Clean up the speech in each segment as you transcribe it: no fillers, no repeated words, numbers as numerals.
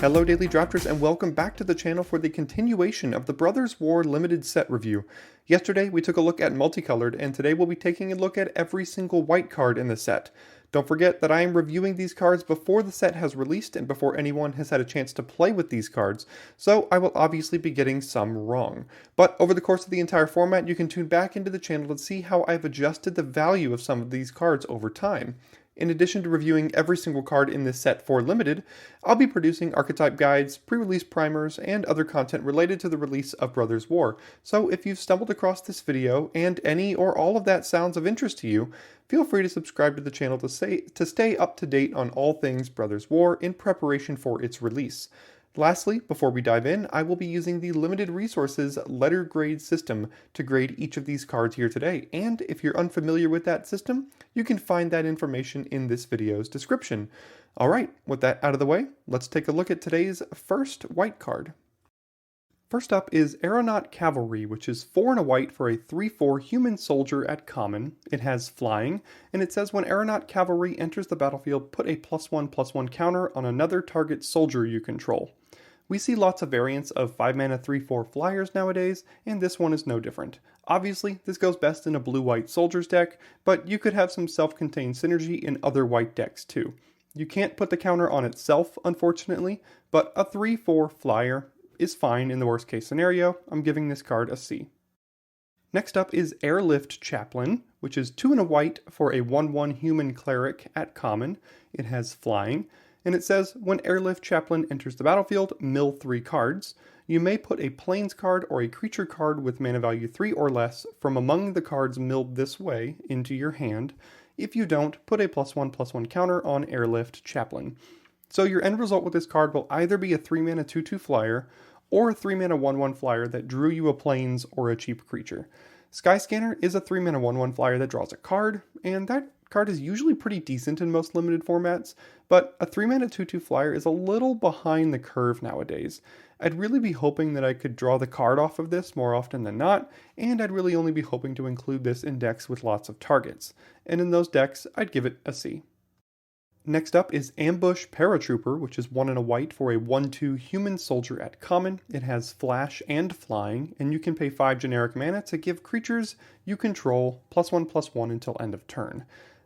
Hello Daily Drafters and welcome back to the channel for the continuation of the Brothers War limited set review. Yesterday we took a look at multicolored and today we'll be taking a look at every single white card in the set. Don't forget that I am reviewing these cards before the set has released and before anyone has had a chance to play with these cards, so I will obviously be getting some wrong. But over the course of the entire format you can tune back into the channel to see how I've adjusted the value of some of these cards over time. In addition to reviewing every single card in this set for Limited, I'll be producing archetype guides, pre-release primers, and other content related to the release of Brothers War. So if you've stumbled across this video and any or all of that sounds of interest to you, feel free to subscribe to the channel to stay up to date on all things Brothers War in preparation for its release. Lastly, before we dive in, I will be using the Limited Resources letter grade system to grade each of these cards here today, and if you're unfamiliar with that system, you can find that information in this video's description. Alright, with that out of the way, let's take a look at today's first white card. First up is Aeronaut Cavalry, which is 4 and a white for a 3/4 human soldier at common. It has flying, and it says when Aeronaut Cavalry enters the battlefield, put a +1/+1 counter on another target soldier you control. We see lots of variants of 5 mana 3/4 flyers nowadays, and this one is no different. Obviously, this goes best in a blue-white soldiers deck, but you could have some self-contained synergy in other white decks too. You can't put the counter on itself, unfortunately, but a 3/4 flyer is fine in the worst case scenario. I'm giving this card a C. Next up is Airlift Chaplain, which is 2 and a white for a 1/1 human cleric at common. It has flying, and it says when Airlift Chaplain enters the battlefield, mill 3 cards. You may put a plains card or a creature card with mana value 3 or less from among the cards milled this way into your hand. If you don't, put a +1/+1 counter on Airlift Chaplain. So your end result with this card will either be a 3 mana 2/2 flyer or a 3 mana 1/1 flyer that drew you a plains or a cheap creature. Skyscanner is a 3 mana 1/1 flyer that draws a card, and that card is usually pretty decent in most limited formats, but a 3 mana 2/2 flyer is a little behind the curve nowadays. I'd really be hoping that I could draw the card off of this more often than not, and I'd really only be hoping to include this in decks with lots of targets, and in those decks I'd give it a C. Next up is Ambush Paratrooper, which is 1 and a white for a 1/2 human soldier at common. It has flash and flying, and you can pay 5 generic mana to give creatures you control +1/+1 until end of turn.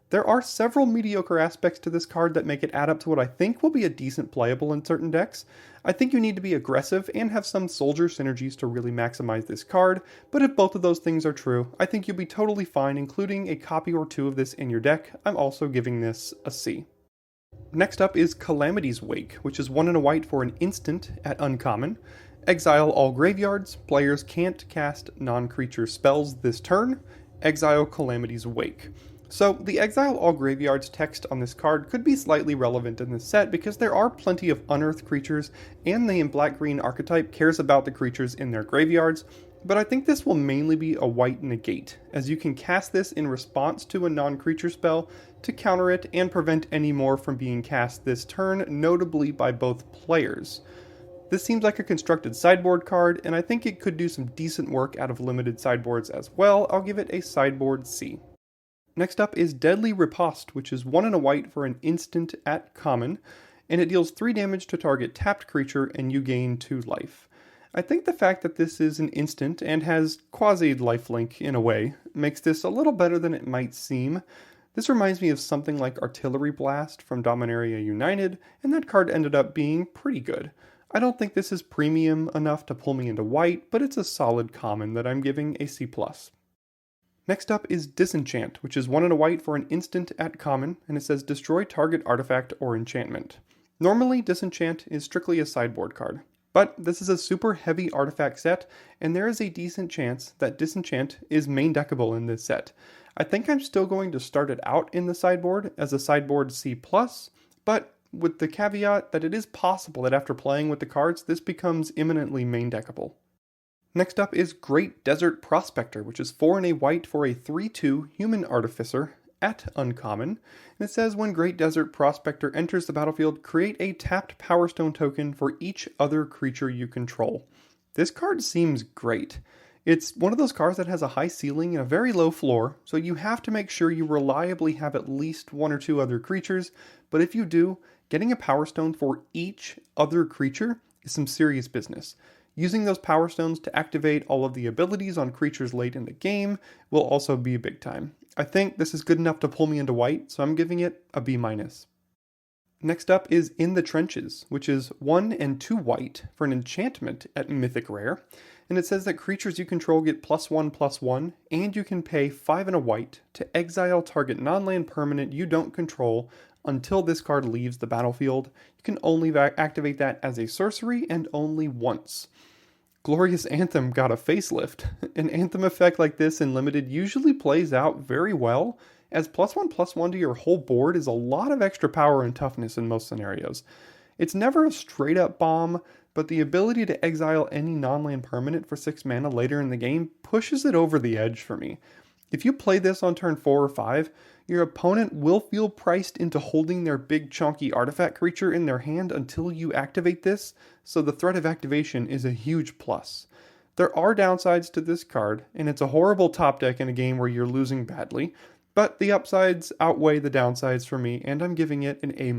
There are several mediocre aspects to this card that make it add up to what I think will be a decent playable in certain decks. I think you need to be aggressive and have some soldier synergies to really maximize this card, but if both of those things are true, I think you'll be totally fine including a copy or 2 of this in your deck. I'm also giving this a C. Next up is Calamity's Wake, which is 1 and a white for an instant at uncommon. Exile all graveyards. Players can't cast non-creature spells this turn. Exile Calamity's Wake. So the Exile all graveyards text on this card could be slightly relevant in this set because there are plenty of unearthed creatures and the black-green archetype cares about the creatures in their graveyards, but I think this will mainly be a white negate, as you can cast this in response to a non-creature spell to counter it and prevent any more from being cast this turn, notably by both players. This seems like a constructed sideboard card, and I think it could do some decent work out of limited sideboards as well. I'll give it a sideboard C. Next up is Deadly Riposte, which is 1 and a white for an instant at common, and it deals 3 damage to target tapped creature and you gain 2 life. I think the fact that this is an instant and has quasi-lifelink in a way makes this a little better than it might seem. This reminds me of something like Artillery Blast from Dominaria United, and that card ended up being pretty good. I don't think this is premium enough to pull me into white, but it's a solid common that I'm giving a C+. Next up is Disenchant, which is 1 and a white for an instant at common, and it says destroy target artifact or enchantment. Normally, Disenchant is strictly a sideboard card, but this is a super heavy artifact set, and there is a decent chance that Disenchant is main deckable in this set. I think I'm still going to start it out in the sideboard as a sideboard C+, but with the caveat that it is possible that after playing with the cards, this becomes imminently main deckable. Next up is Great Desert Prospector, which is 4 and a white for a 3/2 human artificer at uncommon, and it says when Great Desert Prospector enters the battlefield, create a tapped Powerstone token for each other creature you control. This card seems great. It's one of those cards that has a high ceiling and a very low floor, so you have to make sure you reliably have at least 1 or 2 other creatures, but if you do, Getting a Power Stone for each other creature is some serious business. Using those Power Stones to activate all of the abilities on creatures late in the game will also be big time. I think this is good enough to pull me into white, so I'm giving it a B-. Next up is In the Trenches, which is 1 and 2 white for an enchantment at Mythic Rare. And it says that creatures you control get +1/+1, and you can pay 5 and a white to exile target non-land permanent you don't control until this card leaves the battlefield. You can only activate that as a sorcery and only once. Glorious Anthem got a facelift. An Anthem effect like this in Limited usually plays out very well, as +1/+1 to your whole board is a lot of extra power and toughness in most scenarios. It's never a straight up bomb, but the ability to exile any non-land permanent for 6 mana later in the game pushes it over the edge for me. If you play this on turn 4 or 5, your opponent will feel priced into holding their big chunky artifact creature in their hand until you activate this, so the threat of activation is a huge plus. There are downsides to this card, and it's a horrible top deck in a game where you're losing badly, but the upsides outweigh the downsides for me, and I'm giving it an A-.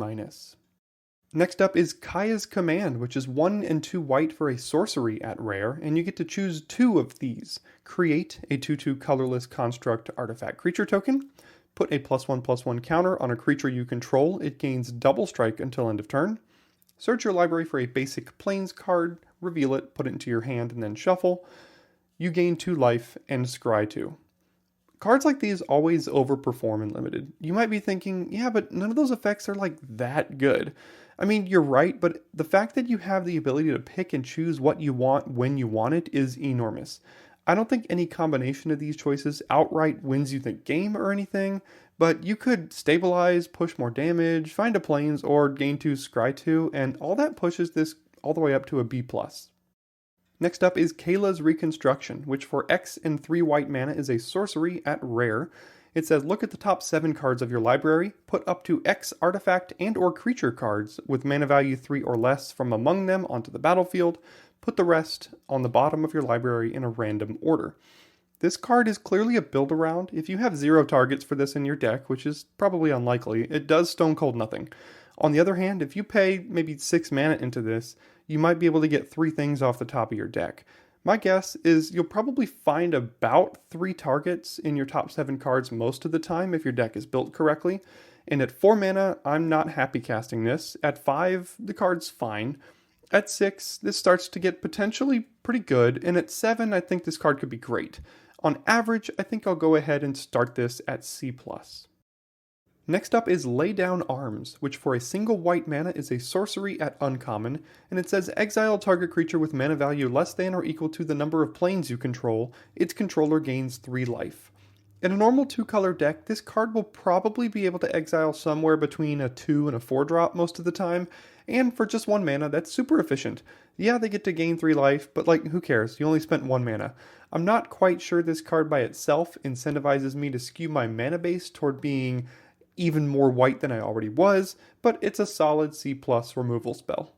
Next up is Kaya's Command, which is 1 and 2 white for a sorcery at rare, and you get to choose 2 of these. Create a 2/2 colorless construct artifact creature token, put a +1/+1 counter on a creature you control, it gains double strike until end of turn. Search your library for a basic plains card, reveal it, put it into your hand, and then shuffle. You gain 2 life and scry 2. Cards like these always overperform in Limited. You might be thinking, yeah, but none of those effects are like that good. I mean, you're right, but the fact that you have the ability to pick and choose what you want when you want it is enormous. I don't think any combination of these choices outright wins you the game or anything, but you could stabilize, push more damage, find a plains, or gain 2, scry 2, and all that pushes this all the way up to a B+. Next up is Kayla's Reconstruction, which for X and 3 white mana is a sorcery at rare. It says look at the top 7 cards of your library, put up to X artifact and or creature cards with mana value 3 or less from among them onto the battlefield, put the rest on the bottom of your library in a random order. This card is clearly a build around. If you have 0 targets for this in your deck, which is probably unlikely, it does stone cold nothing. On the other hand, if you pay maybe 6 mana into this, you might be able to get 3 things off the top of your deck. My guess is you'll probably find about 3 targets in your top 7 cards most of the time if your deck is built correctly. And at 4 mana, I'm not happy casting this. At 5, the card's fine. At 6, this starts to get potentially pretty good. And at 7, I think this card could be great. On average, I think I'll go ahead and start this at C+. Next up is Lay Down Arms, which for a single white mana is a sorcery at uncommon, and it says exile target creature with mana value less than or equal to the number of planes you control, its controller gains 3 life. In a normal 2-color deck, this card will probably be able to exile somewhere between a 2 and a 4 drop most of the time, and for just 1 mana, that's super efficient. Yeah, they get to gain 3 life, but like, who cares? You only spent 1 mana. I'm not quite sure this card by itself incentivizes me to skew my mana base toward being even more white than I already was, but it's a solid C+ removal spell.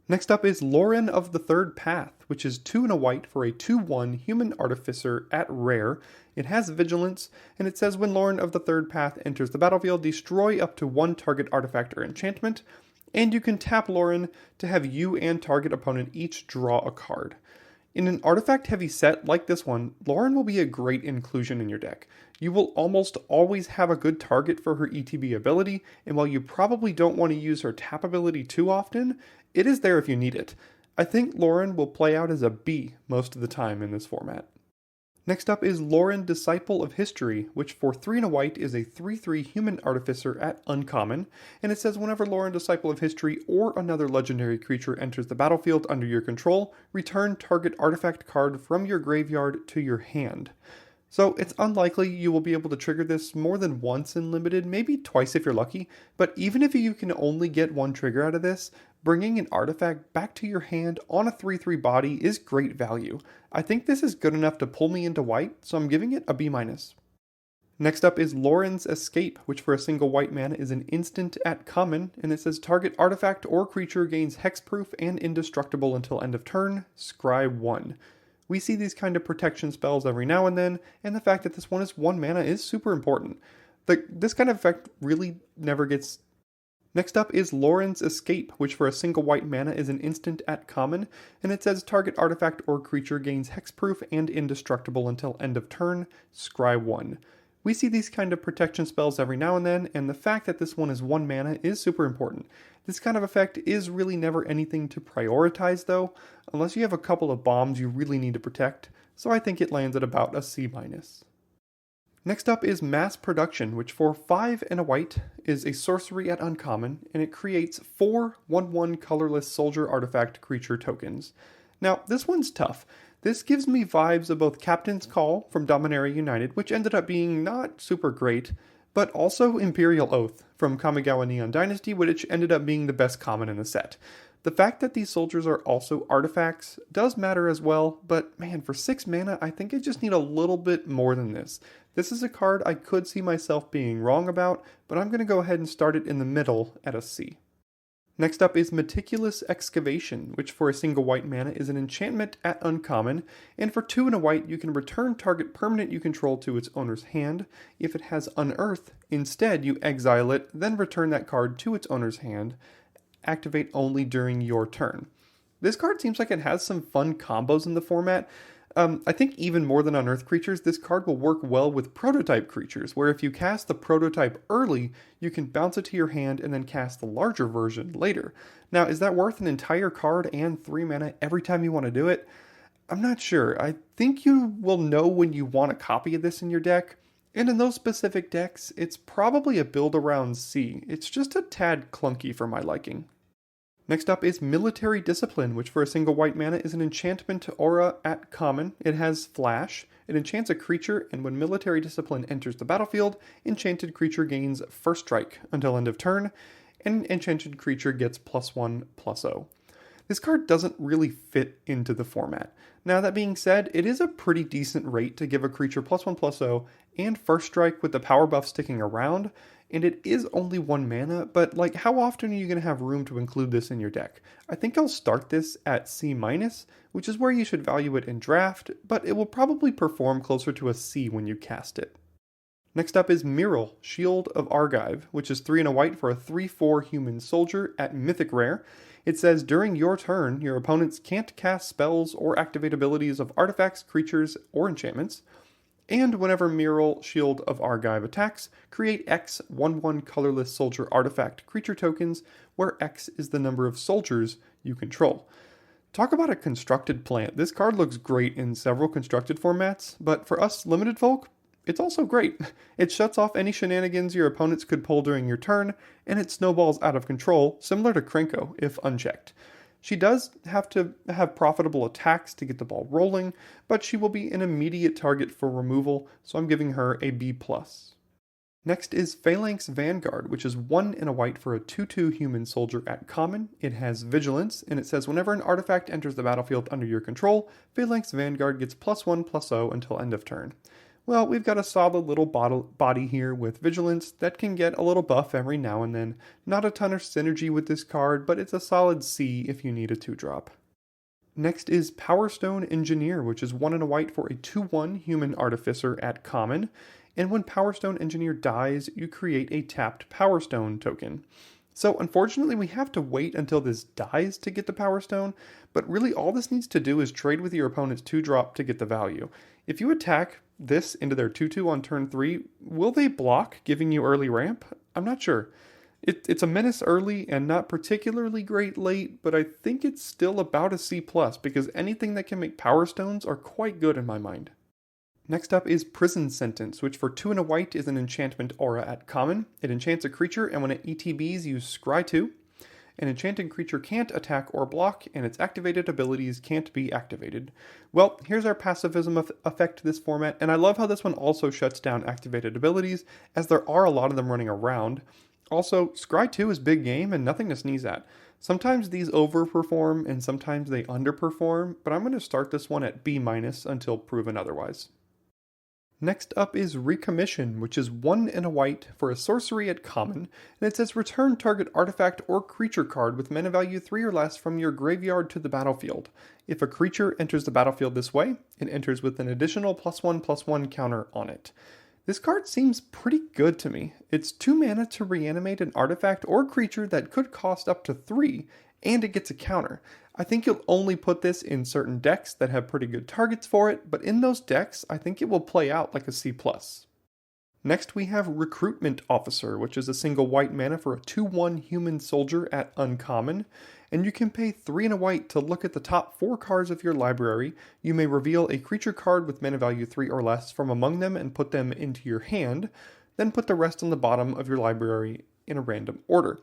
Next up is Loran of the Third Path, which is 2 and a white for a 2/1 human artificer at rare. It has vigilance, and it says when Loran of the Third Path enters the battlefield, destroy up to 1 target artifact or enchantment, and you can tap Loran to have you and target opponent each draw a card. In an artifact-heavy set like this one, Loran will be a great inclusion in your deck. You will almost always have a good target for her ETB ability, and while you probably don't want to use her tap ability too often, it is there if you need it. I think Loran will play out as a B most of the time in this format. Next up is Loran, Disciple of History, which for 3 and a white is a 3/3 human artificer at uncommon, and it says whenever Loran, Disciple of History or another legendary creature enters the battlefield under your control, return target artifact card from your graveyard to your hand. So it's unlikely you will be able to trigger this more than once in Limited, maybe twice if you're lucky, but even if you can only get 1 trigger out of this, bringing an artifact back to your hand on a 3/3 body is great value. I think this is good enough to pull me into white, so I'm giving it a B-. Next up is Loran's Escape, which for a single white mana is an instant at common, and it says target artifact or creature gains hexproof and indestructible until end of turn, scry 1. We see these kind of protection spells every now and then, and the fact that this one is 1 mana is super important. This kind of effect really never gets Next up is Loran's Escape, which for a single white mana is an instant at common, and it says target artifact or creature gains hexproof and indestructible until end of turn, scry 1. We see these kind of protection spells every now and then, and the fact that this one is 1 mana is super important. This kind of effect is really never anything to prioritize though, unless you have a couple of bombs you really need to protect, so I think it lands at about a C-. Next up is Mass Production, which for 5 and a white is a sorcery at uncommon, and it creates 4 1/1 colorless soldier artifact creature tokens. Now, this one's tough. This gives me vibes of both Captain's Call from Dominaria United, which ended up being not super great, but also Imperial Oath from Kamigawa Neon Dynasty, which ended up being the best common in the set. The fact that these soldiers are also artifacts does matter as well, but man, for 6 mana, I think I just need a little bit more than this. This is a card I could see myself being wrong about, but I'm going to go ahead and start it in the middle at a C. Next up is Meticulous Excavation, which for a single white mana is an enchantment at uncommon, and for 2 and a white you can return target permanent you control to its owner's hand. If it has Unearth, instead you exile it, then return that card to its owner's hand. Activate only during your turn. This card seems like it has some fun combos in the format. I think even more than Unearth creatures, this card will work well with prototype creatures, where if you cast the prototype early, you can bounce it to your hand and then cast the larger version later. Now, is that worth an entire card and 3 mana every time you want to do it? I'm not sure. I think you will know when you want a copy of this in your deck, and in those specific decks, it's probably a build around C. It's just a tad clunky for my liking. Next up is Military Discipline, which for a single white mana is an enchantment aura at common. It has Flash. It enchants a creature, and when Military Discipline enters the battlefield, enchanted creature gains First Strike until end of turn, and enchanted creature gets +1/+0. This card doesn't really fit into the format. Now that being said, it is a pretty decent rate to give a creature +1/+0 and First Strike with the power buff sticking around, and it is only 1 mana, but like how often are you going to have room to include this in your deck? I think I'll start this at C-, which is where you should value it in draft, but it will probably perform closer to a C when you cast it. Next up is Myrel, Shield of Argive, which is 3 and a white for a 3/4 human soldier at Mythic Rare. It says during your turn, your opponents can't cast spells or activate abilities of artifacts, creatures, or enchantments. And whenever Myrel, Shield of Argive attacks, create X 1/1 colorless soldier artifact creature tokens, where X is the number of soldiers you control. Talk about a constructed plant. This card looks great in several constructed formats, but for us limited folk, it's also great. It shuts off any shenanigans your opponents could pull during your turn, and it snowballs out of control, similar to Krenko if unchecked. She does have to have profitable attacks to get the ball rolling, but she will be an immediate target for removal, so I'm giving her a B+. Next is Phalanx Vanguard, which is 1 and a white for a 2/2 human soldier at common. It has Vigilance, and it says whenever an artifact enters the battlefield under your control, Phalanx Vanguard gets +1/+0 until end of turn. Well, we've got a solid little body here with Vigilance that can get a little buff every now and then. Not a ton of synergy with this card, but it's a solid C if you need a 2-drop. Next is Powerstone Engineer, which is 1 and a white for a 2/1 human artificer at common. And when Powerstone Engineer dies, you create a tapped Powerstone token. So unfortunately, we have to wait until this dies to get the Power Stone, but really all this needs to do is trade with your opponent's 2-drop to get the value. If you attack this into their 2/2 on turn 3, will they block, giving you early ramp? I'm not sure. It's a menace early and not particularly great late, but I think it's still about a C+, because anything that can make Power Stones are quite good in my mind. Next up is Prison Sentence, which for 2 and a white is an enchantment aura at common. It enchants a creature, and when it ETBs, you scry 2. An enchanted creature can't attack or block, and its activated abilities can't be activated. Well, here's our pacifism effect to this format, and I love how this one also shuts down activated abilities, as there are a lot of them running around. Also, scry 2 is big game and nothing to sneeze at. Sometimes these overperform, and sometimes they underperform, but I'm going to start this one at B- until proven otherwise. Next up is Recommission, which is 1 and a white for a sorcery at common, and it says return target artifact or creature card with mana value 3 or less from your graveyard to the battlefield. If a creature enters the battlefield this way, it enters with an additional +1/+1 counter on it. This card seems pretty good to me. It's 2 mana to reanimate an artifact or creature that could cost up to 3, and it gets a counter. I think you'll only put this in certain decks that have pretty good targets for it, but in those decks, I think it will play out like a C+. Next we have Recruitment Officer, which is a single white mana for a 2/1 human soldier at uncommon, and you can pay 3 and a white to look at the top 4 cards of your library. You may reveal a creature card with mana value 3 or less from among them and put them into your hand, then put the rest on the bottom of your library in a random order.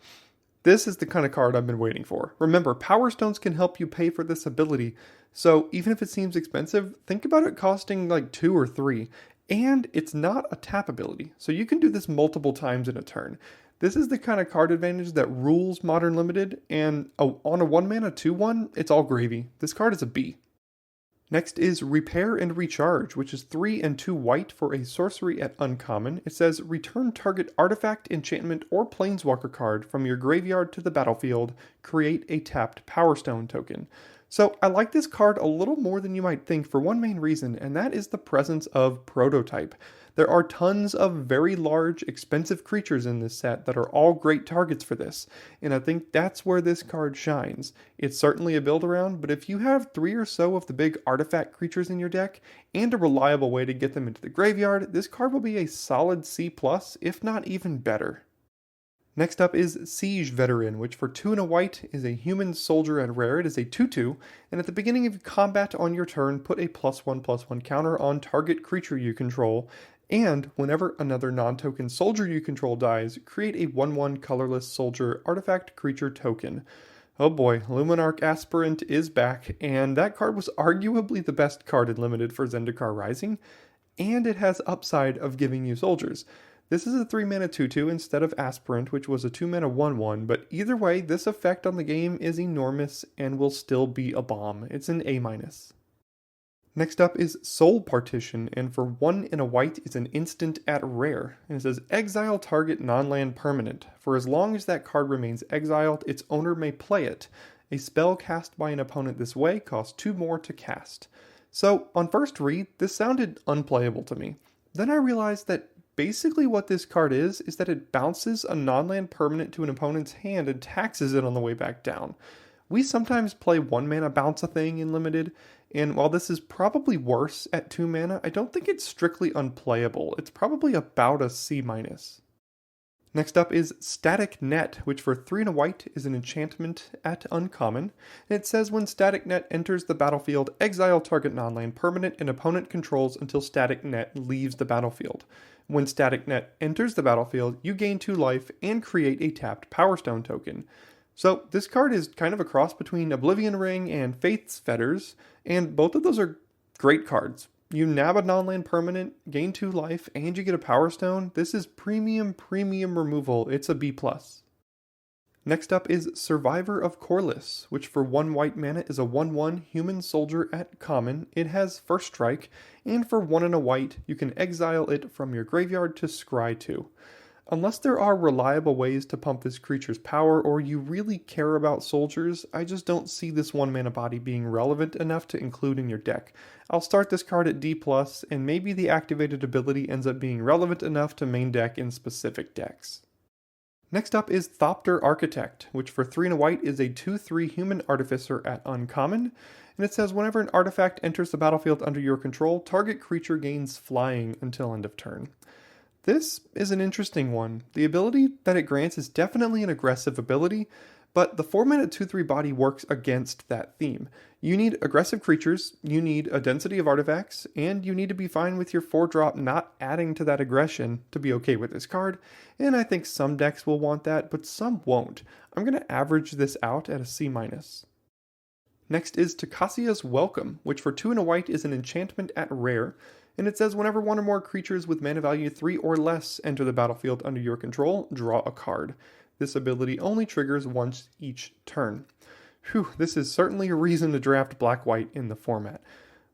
This is the kind of card I've been waiting for. Remember, Power Stones can help you pay for this ability, so even if it seems expensive, think about it costing like 2 or 3. And it's not a tap ability, so you can do this multiple times in a turn. This is the kind of card advantage that rules Modern Limited, and on a 1 mana 2/1, it's all gravy. This card is a B. Next is Repair and Recharge, which is 3 and 2 white for a sorcery at uncommon. It says return target artifact, enchantment, or planeswalker card from your graveyard to the battlefield. Create a tapped Power Stone token. So I like this card a little more than you might think for one main reason, and that is the presence of Prototype. There are tons of very large, expensive creatures in this set that are all great targets for this, and I think that's where this card shines. It's certainly a build around, but if you have 3 or so of the big artifact creatures in your deck, and a reliable way to get them into the graveyard, this card will be a solid C+, if not even better. Next up is Siege Veteran, which for 2 and a white is a human soldier at rare. It is a 2/2, and at the beginning of combat on your turn, put a +1/+1 counter on target creature you control, and whenever another non-token soldier you control dies, create a 1/1 colorless soldier artifact creature token. Oh boy, Luminarch Aspirant is back, and that card was arguably the best card in Limited for Zendikar Rising, and it has upside of giving you soldiers. This is a 3 mana 2/2 instead of Aspirant, which was a 2 mana 1/1, but either way, this effect on the game is enormous and will still be a bomb. It's an A-. Next up is Soul Partition, and for 1 and a white is an instant at rare. And it says exile target non-land permanent. For as long as that card remains exiled, its owner may play it. A spell cast by an opponent this way costs 2 more to cast. So on first read, this sounded unplayable to me. Then I realized that basically what this card is that it bounces a non-land permanent to an opponent's hand and taxes it on the way back down. We sometimes play 1 mana bounce a thing in Limited, and while this is probably worse at 2 mana, I don't think it's strictly unplayable. It's probably about a C-. Next up is Static Net, which for 3 and a white is an enchantment at uncommon. And it says when Static Net enters the battlefield, exile target non-land permanent an opponent controls until Static Net leaves the battlefield. When Static Net enters the battlefield, you gain 2 life and create a tapped Power Stone token. So this card is kind of a cross between Oblivion Ring and Faith's Fetters, and both of those are great cards. You nab a non-land permanent, gain 2 life, and you get a Power Stone. This is premium removal. It's a B+. Next up is Survivor of Korlis, which for 1 white mana is a 1/1 human soldier at common. It has first strike, and for 1 and a white, you can exile it from your graveyard to scry 2. Unless there are reliable ways to pump this creature's power, or you really care about soldiers, I just don't see this 1 mana body being relevant enough to include in your deck. I'll start this card at D+, and maybe the activated ability ends up being relevant enough to main deck in specific decks. Next up is Thopter Architect, which for 3 and a white is a 2/3 human artificer at uncommon, and it says whenever an artifact enters the battlefield under your control, target creature gains flying until end of turn. This is an interesting one. The ability that it grants is definitely an aggressive ability, but the 4 mana 2/3 body works against that theme. You need aggressive creatures, you need a density of artifacts, and you need to be fine with your 4-drop not adding to that aggression to be okay with this card, and I think some decks will want that, but some won't. I'm going to average this out at a C-. Next is Tocasia's Welcome, which for 2 and a white is an enchantment at rare, and it says whenever 1 or more creatures with mana value 3 or less enter the battlefield under your control, draw a card. This ability only triggers once each turn. Whew, this is certainly a reason to draft black-white in the format.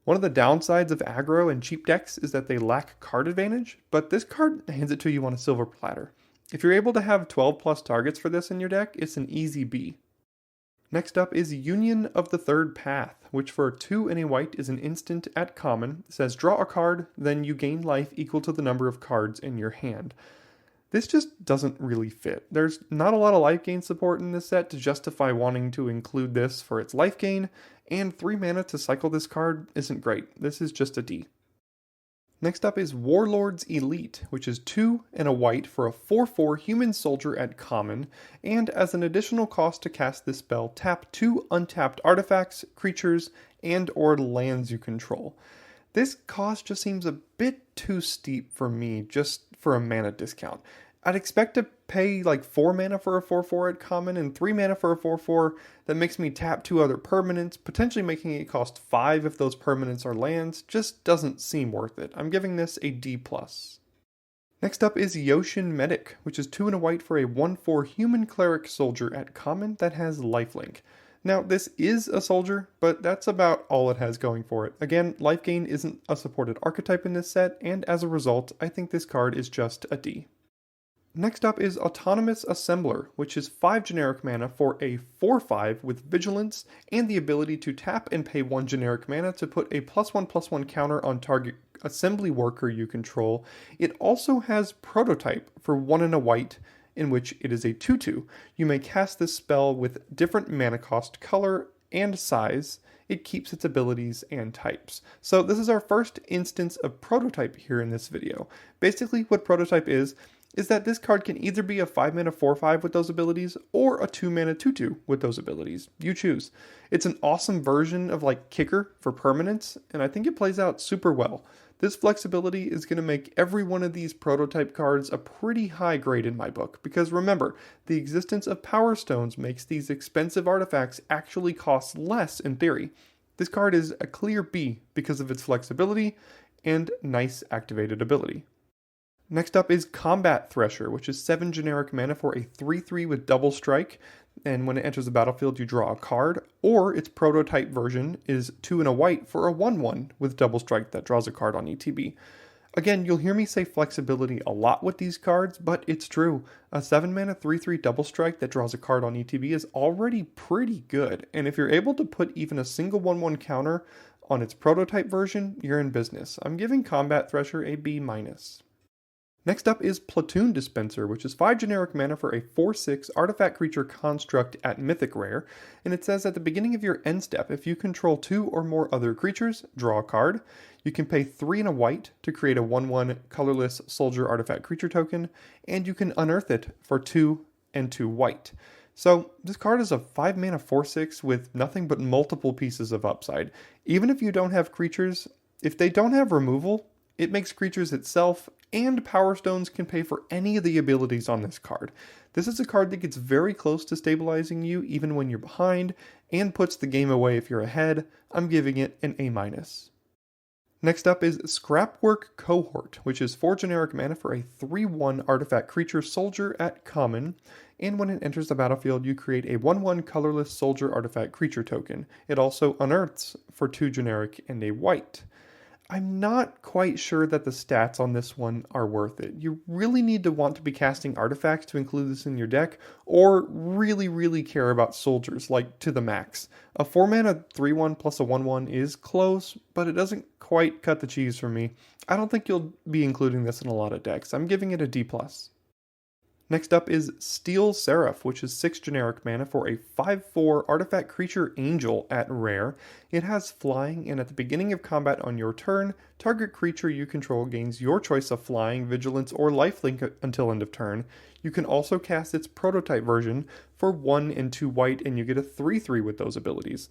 One of the downsides of aggro and cheap decks is that they lack card advantage, but this card hands it to you on a silver platter. If you're able to have 12 plus targets for this in your deck, it's an easy B. Next up is Union of the Third Path, which for 2 and a white is an instant at common. It says draw a card, then you gain life equal to the number of cards in your hand. This just doesn't really fit. There's not a lot of life gain support in this set to justify wanting to include this for its life gain, and 3 mana to cycle this card isn't great. This is just a D. Next up is Warlord's Elite, which is 2 and a white for a 4/4 human soldier at common, and as an additional cost to cast this spell, tap 2 untapped artifacts, creatures, and or lands you control. This cost just seems a bit too steep for me, just for a mana discount. I'd expect to pay like 4 mana for a 4/4 at common and 3 mana for a 4/4 that makes me tap 2 other permanents, potentially making it cost 5 if those permanents are lands. Just doesn't seem worth it. I'm giving this a D+. Next up is Yotian Medic, which is 2 and a white for a 1/4 human cleric soldier at common that has lifelink. Now, this is a soldier, but that's about all it has going for it. Again, life gain isn't a supported archetype in this set, and as a result, I think this card is just a D. Next up is Autonomous Assembler, which is 5 generic mana for a 4/5 with Vigilance and the ability to tap and pay 1 generic mana to put a +1/+1 counter on target assembly worker you control. It also has Prototype for 1 and a white, in which it is a 2/2. You may cast this spell with different mana cost, color, and size. It keeps its abilities and types. So this is our first instance of Prototype here in this video. Basically what Prototype is that this card can either be a 5 mana 4/5 with those abilities or a 2 mana 2/2 with those abilities. You choose. It's an awesome version of like Kicker for permanents, and I think it plays out super well. This flexibility is going to make every one of these Prototype cards a pretty high grade in my book, because remember, the existence of Power Stones makes these expensive artifacts actually cost less in theory. This card is a clear B because of its flexibility and nice activated ability. Next up is Combat Thresher, which is 7 generic mana for a 3/3 with double strike, and when it enters the battlefield you draw a card, or its Prototype version is 2 and a white for a 1/1 with double strike that draws a card on ETB. Again, you'll hear me say flexibility a lot with these cards, but it's true. A 7 mana 3/3 double strike that draws a card on ETB is already pretty good, and if you're able to put even a single 1/1 counter on its Prototype version, you're in business. I'm giving Combat Thresher a B-. Next up is Platoon Dispenser, which is 5 generic mana for a 4/6 artifact creature construct at Mythic Rare, and it says at the beginning of your end step, if you control 2 or more other creatures, draw a card. You can pay 3 and a white to create a 1/1 colorless soldier artifact creature token, and you can unearth it for 2 and 2 white. So this card is a 5 mana 4/6 with nothing but multiple pieces of upside. Even if you don't have creatures, if they don't have removal, it makes creatures itself, and Power Stones can pay for any of the abilities on this card. This is a card that gets very close to stabilizing you even when you're behind, and puts the game away if you're ahead. I'm giving it an A-. Next up is Scrapwork Cohort, which is 4 generic mana for a 3/1 artifact creature soldier at common, and when it enters the battlefield you create a 1/1 colorless soldier artifact creature token. It also unearths for 2 generic and a white. I'm not quite sure that the stats on this one are worth it. You really need to want to be casting artifacts to include this in your deck, or really care about soldiers, like to the max. A 4 mana 3/1 plus a 1/1 is close, but it doesn't quite cut the cheese for me. I don't think you'll be including this in a lot of decks. I'm giving it a D+. Next up is Steel Seraph, which is 6 generic mana for a 5/4 artifact creature angel at rare. It has flying, and at the beginning of combat on your turn, target creature you control gains your choice of flying, vigilance, or lifelink until end of turn. You can also cast its Prototype version for 1 and 2 white, and you get a 3/3 with those abilities.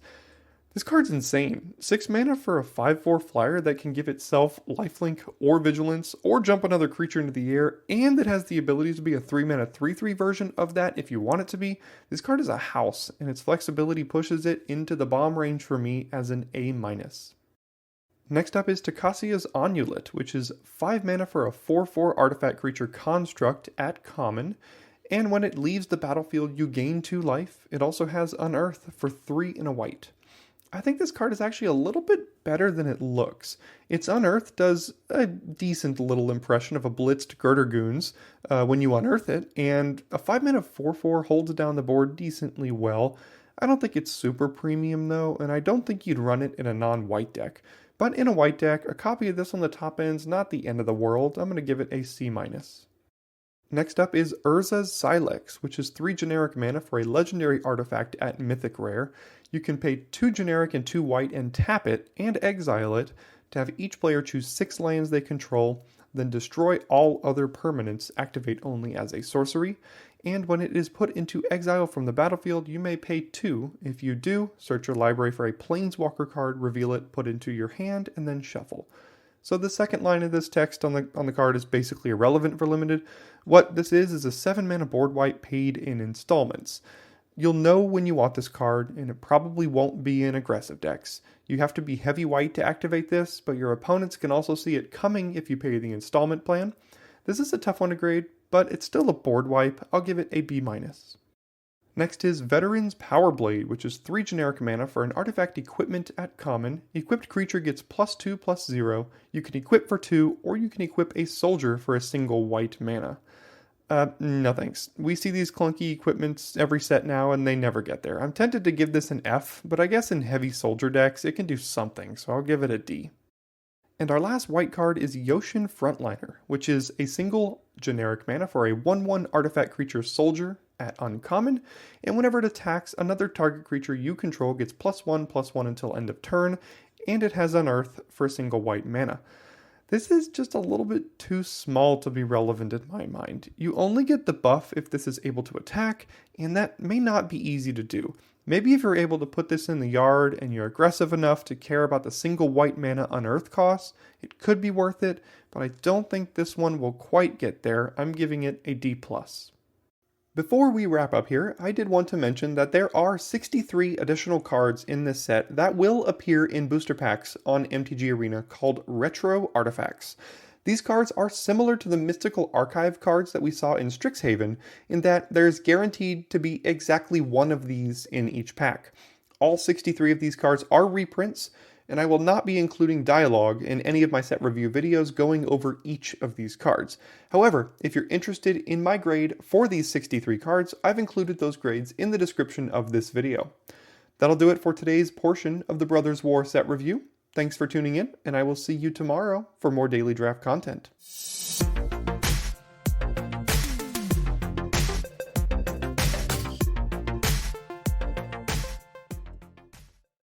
This card's insane. 6 mana for a 5/4 flyer that can give itself lifelink or vigilance or jump another creature into the air, and it has the ability to be a 3 mana 3/3 version of that if you want it to be. This card is a house, and its flexibility pushes it into the bomb range for me as an A-. Next up is Tocasia's Onulet, which is 5 mana for a 4/4 artifact creature construct at common, and when it leaves the battlefield you gain 2 life. It also has Unearth for 3 and a white. I think this card is actually a little bit better than it looks. Its Unearth does a decent little impression of a blitzed Girder Goons when you unearth it, and a 5 mana 4/4 holds down the board decently well. I don't think it's super premium though, and I don't think you'd run it in a non-white deck. But in a white deck, a copy of this on the top end's not the end of the world. I'm going to give it a C-. Next up is Urza's Sylex, which is 3 generic mana for a legendary artifact at Mythic Rare. You can pay 2 generic and 2 white and tap it and exile it to have each player choose 6 lands they control, then destroy all other permanents, activate only as a sorcery, and when it is put into exile from the battlefield, you may pay 2. If you do, search your library for a Planeswalker card, reveal it, put into your hand, and then shuffle. So the second line of this text on the card is basically irrelevant for limited. What this is a 7 mana board wipe paid in installments. You'll know when you want this card, and it probably won't be in aggressive decks. You have to be heavy white to activate this, but your opponents can also see it coming if you pay the installment plan. This is a tough one to grade, but it's still a board wipe. I'll give it a B-. Next is Veteran's Powerblade, which is 3 generic mana for an artifact equipment at common. Equipped creature gets +2/+0. You can equip for 2, or you can equip a soldier for a single white mana. No thanks. We see these clunky equipments every set now, and they never get there. I'm tempted to give this an F, but I guess in heavy soldier decks, it can do something, so I'll give it a D. And our last white card is Yotian Frontliner, which is a single generic mana for a 1/1 artifact creature soldier at uncommon, and whenever it attacks, another target creature you control gets +1/+1 until end of turn, and it has Unearth for a single white mana. This is just a little bit too small to be relevant in my mind. You only get the buff if this is able to attack, and that may not be easy to do. Maybe if you're able to put this in the yard and you're aggressive enough to care about the single white mana Unearth cost, it could be worth it, but I don't think this one will quite get there. I'm giving it a D+. Before we wrap up here, I did want to mention that there are 63 additional cards in this set that will appear in booster packs on MTG Arena called Retro Artifacts. These cards are similar to the Mystical Archive cards that we saw in Strixhaven in that there's guaranteed to be exactly one of these in each pack. All 63 of these cards are reprints, and I will not be including dialogue in any of my set review videos going over each of these cards. However, if you're interested in my grade for these 63 cards, I've included those grades in the description of this video. That'll do it for today's portion of the Brothers War set review. Thanks for tuning in, and I will see you tomorrow for more daily draft content.